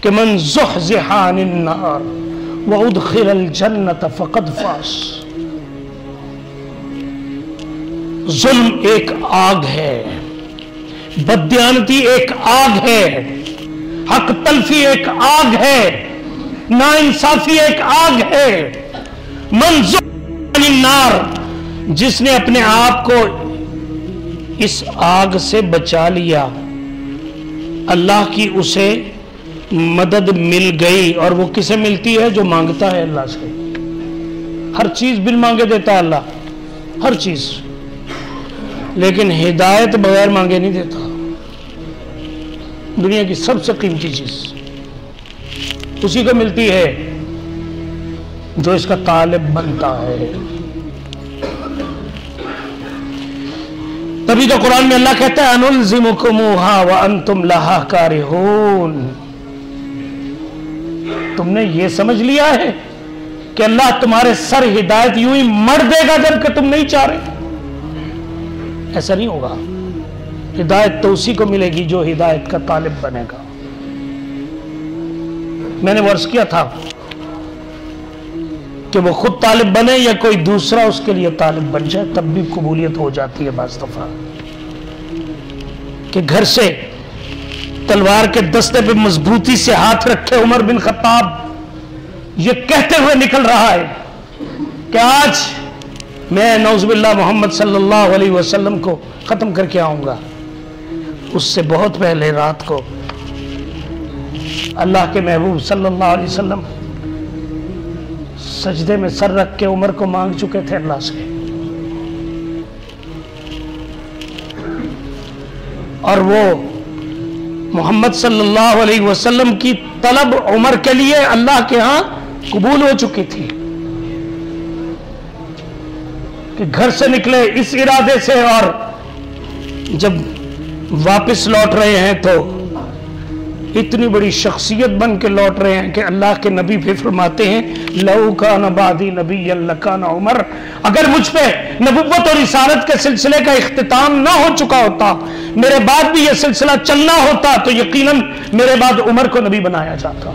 کہ من زحزح عن النار وادخل الجنت فقد فاز۔ ظلم ایک آگ ہے، بددیانتی ایک آگ ہے، حق تلفی ایک آگ ہے، ناانصافی ایک آگ ہے۔ من زحزح عن النار، جس نے اپنے آپ کو اس آگ سے بچا لیا، اللہ کی اسے مدد مل گئی۔ اور وہ کسے ملتی ہے؟ جو مانگتا ہے اللہ سے۔ ہر چیز بن مانگے دیتا ہے اللہ، ہر چیز، لیکن ہدایت بغیر مانگے نہیں دیتا۔ دنیا کی سب سے قیمتی چیز اسی کو ملتی ہے جو اس کا طالب بنتا ہے۔ تبھی تو قرآن میں اللہ کہتا ہے انلزمکموہا وانتم لہا کارہون۔ تم نے یہ سمجھ لیا ہے کہ اللہ تمہارے سر ہدایت یوں ہی مر دے گا جب کہ تم نہیں چاہ رہے؟ ایسا نہیں ہوگا۔ ہدایت تو اسی کو ملے گی جو ہدایت کا طالب بنے گا۔ میں نے عرض کیا تھا کہ وہ خود طالب بنے یا کوئی دوسرا اس کے لیے طالب بن جائے، تب بھی قبولیت ہو جاتی ہے بعض دفعہ۔ کہ گھر سے تلوار کے دستے پہ مضبوطی سے ہاتھ رکھے عمر بن خطاب یہ کہتے ہوئے نکل رہا ہے کہ آج میں نعوذ باللہ محمد صلی اللہ علیہ وسلم کو ختم کر کے آؤں گا، اس سے بہت پہلے رات کو اللہ کے محبوب صلی اللہ علیہ وسلم سجدے میں سر رکھ کے عمر کو مانگ چکے تھے اللہ سے، اور وہ محمد صلی اللہ علیہ وسلم کی طلب عمر کے لیے اللہ کے ہاں قبول ہو چکی تھی کہ گھر سے نکلے اس ارادے سے، اور جب واپس لوٹ رہے ہیں تو اتنی بڑی شخصیت بن کے لوٹ رہے ہیں کہ اللہ کے نبی پہ فرماتے ہیں لَوْ كَانَ بَعْدِي نَبِيًّا لَكَانَ عُمَرٌ، اگر مجھ پہ نبوت اور رسالت کے سلسلے کا اختتام نہ ہو چکا ہوتا، میرے بعد بھی یہ سلسلہ چلنا ہوتا، تو یقیناً میرے بعد عمر کو نبی بنایا جاتا۔